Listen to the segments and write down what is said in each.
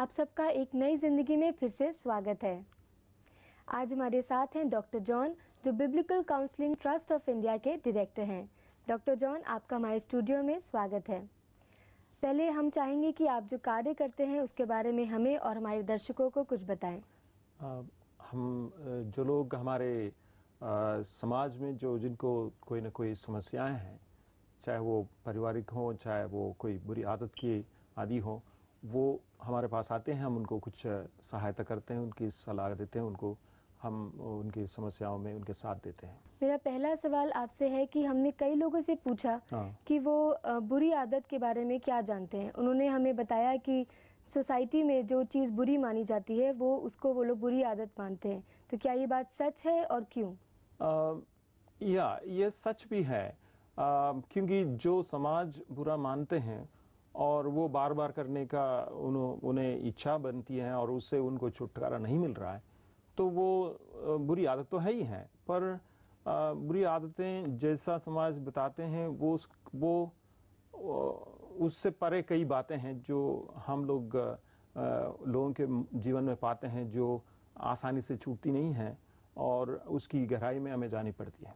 आप सबका एक नई ज़िंदगी में फिर से स्वागत है। आज हमारे साथ हैं डॉक्टर जॉन, जो biblical counselling trust of India के डायरेक्टर हैं। डॉक्टर जॉन, आपका हमारे स्टूडियो में स्वागत है। पहले हम चाहेंगे कि आप जो कार्य करते हैं उसके बारे में हमें और हमारे दर्शकों को कुछ बताएं। हम जो लोग हमारे समाज में जिनको कोई ना कोई समस्याएं हैं, चाहे वो पारिवारिक हो, चाहे वो कोई बुरी आदत की आदि हो, वो हमारे पास आते हैं। हम उनको कुछ सहायता करते हैं, उनकी सलाह देते हैं, हम उनकी समस्याओं में उनके साथ देते हैं। मेरा पहला सवाल आपसे है कि हमने कई लोगों से पूछा कि वो बुरी आदत के बारे में क्या जानते हैं। उन्होंने हमें बताया कि सोसाइटी में जो चीज़ बुरी मानी जाती है वो लोग बुरी आदत मानते हैं। तो क्या ये बात सच है और क्यों? ये सच भी है, क्योंकि जो समाज बुरा मानते हैं और वो बार बार करने का उन्हें इच्छा बनती है और उससे उनको छुटकारा नहीं मिल रहा है, तो वो बुरी आदत तो है ही है। पर बुरी आदतें जैसा समाज बताते हैं वो उससे परे कई बातें हैं जो हम लोगों के जीवन में पाते हैं, जो आसानी से छूटती नहीं हैं और उसकी गहराई में हमें जानी पड़ती है।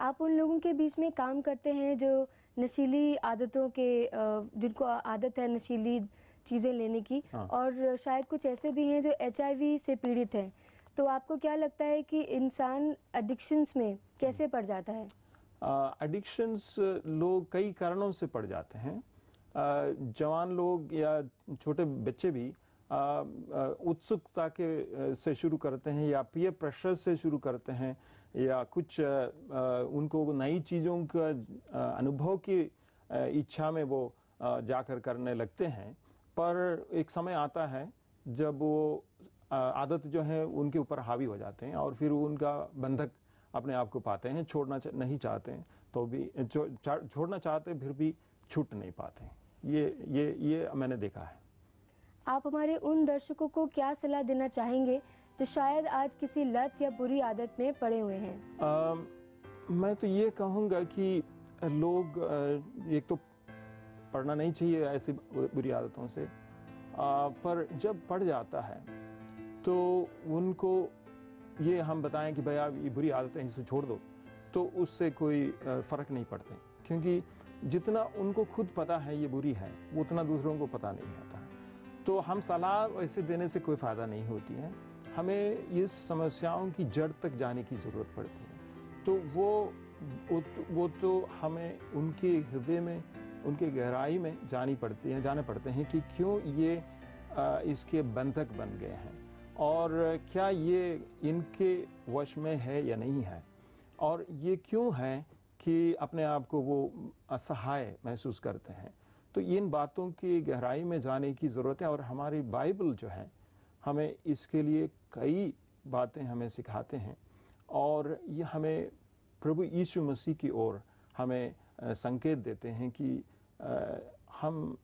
आप उन लोगों के बीच में काम करते हैं जो नशीली आदतों के जिनको आदत है नशीली चीज़ें लेने की, और शायद कुछ ऐसे भी हैं जो HIV से पीड़ित हैं। तो आपको क्या लगता है कि इंसान एडिक्शंस में कैसे पड़ जाता है? एडिक्शंस लोग कई कारणों से पड़ जाते हैं। जवान लोग या छोटे बच्चे भी उत्सुकता से शुरू करते हैं या पीयर प्रेशर से शुरू करते हैं या कुछ उनको नई चीज़ों का अनुभव की इच्छा में वो जाकर करने लगते हैं। पर एक समय आता है जब वो आदत जो है उनके ऊपर हावी हो जाते हैं और फिर उनका बंधक अपने आप को पाते हैं। छोड़ना नहीं चाहते हैं तो भी छोड़ना चाहते फिर भी छूट नहीं पाते हैं। ये मैंने देखा है। आप हमारे उन दर्शकों को क्या सलाह देना चाहेंगे जो शायद आज किसी लत या बुरी आदत में पड़े हुए हैं? मैं तो ये कहूँगा कि लोग एक तो पढ़ना नहीं चाहिए ऐसी बुरी आदतों से, पर जब पड़ जाता है तो उनको ये हम बताएं कि भाई आप ये बुरी आदतें इसे छोड़ दो, तो उससे कोई फ़र्क नहीं पड़ते, क्योंकि जितना उनको खुद पता है ये बुरी है उतना दूसरों को पता नहीं होता है। तो हम सलाह वैसे देने से कोई फ़ायदा नहीं होती है। हमें इस समस्याओं की जड़ तक जाने की ज़रूरत पड़ती है। तो वो तो हमें उनके हृदय में, उनके गहराई में जाने पड़ते हैं कि क्यों ये इसके बंधक बन गए हैं और क्या ये इनके वश में है या नहीं है, और ये क्यों है कि अपने आप को वो असहाय महसूस करते हैं। तो इन बातों की गहराई में जाने की ज़रूरत है और हमारी बाइबल जो है हमें इसके लिए कई बातें हमें सिखाते हैं और ये हमें प्रभु यीशु मसीह की ओर हमें संकेत देते हैं कि हम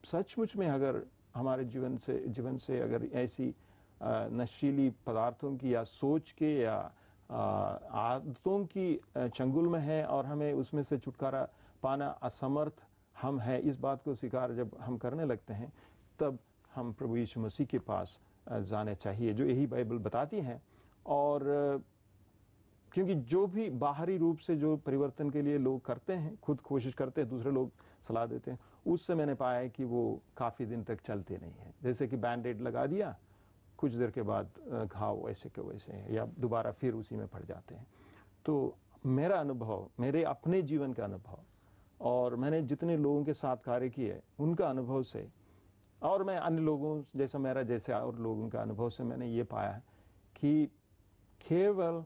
सचमुच में अगर हमारे जीवन से अगर ऐसी नशीली पदार्थों की या सोच के या आदतों की चंगुल में है और हमें उसमें से छुटकारा पाना असमर्थ हम हैं, इस बात को स्वीकार जब हम करने लगते हैं तब हम प्रभु यीशु मसीह के पास जाने चाहिए, जो यही बाइबल बताती हैं। और क्योंकि जो भी बाहरी रूप से जो परिवर्तन के लिए लोग करते हैं, खुद कोशिश करते हैं, दूसरे लोग सलाह देते हैं, उससे मैंने पाया है कि वो काफ़ी दिन तक चलते नहीं हैं। जैसे कि बैंडेड लगा दिया, कुछ देर के बाद घाव वैसे के वैसे हैं या दोबारा फिर उसी में पड़ जाते हैं। तो मेरा अनुभव, मेरे अपने जीवन का अनुभव और मैंने जितने लोगों के साथ कार्य किए उनका अनुभव से, और मैं अन्य लोगों जैसे और लोगों का अनुभव से मैंने ये पाया है कि केवल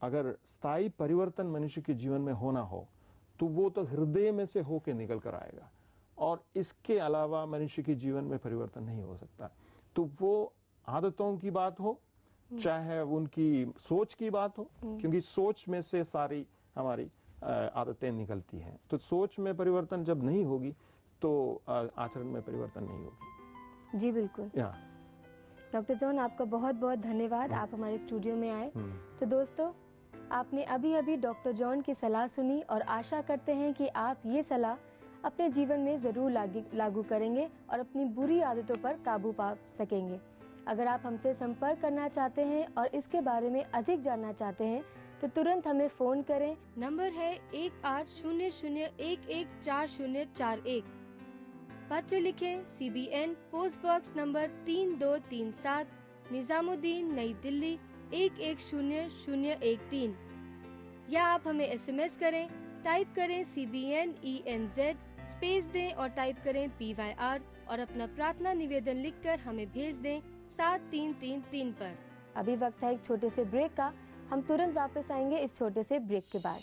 अगर स्थायी परिवर्तन मनुष्य के जीवन में होना हो तो वो तो हृदय में से होके निकल कर आएगा, और इसके अलावा मनुष्य के जीवन में परिवर्तन नहीं हो सकता। तो वो आदतों की बात हो चाहे उनकी सोच की बात हो, क्योंकि सोच में से सारी हमारी आदतें निकलती हैं। तो सोच में परिवर्तन जब नहीं होगी तो आचरण में परिवर्तन नहीं होगी। जी बिल्कुल। डॉक्टर जॉन, आपका बहुत बहुत धन्यवाद, आप हमारे स्टूडियो में आए। तो दोस्तों, आपने अभी अभी डॉक्टर जॉन की सलाह सुनी और आशा करते हैं कि आप ये सलाह अपने जीवन में ज़रूर लागू करेंगे और अपनी बुरी आदतों पर काबू पा सकेंगे। अगर आप हमसे संपर्क करना चाहते हैं और इसके बारे में अधिक जानना चाहते हैं तो तुरंत हमें फ़ोन करें। नंबर है 1800114041। पत्र लिखें CBN post box number 3237 Nizamuddin नई दिल्ली 110013। या आप हमें SMS करें। टाइप करें CBN ENZ स्पेस दें और टाइप करें PYR और अपना प्रार्थना निवेदन लिखकर हमें भेज दें 7333 पर। अभी वक्त है एक छोटे से ब्रेक का। हम तुरंत वापस आएंगे इस छोटे से ब्रेक के बाद।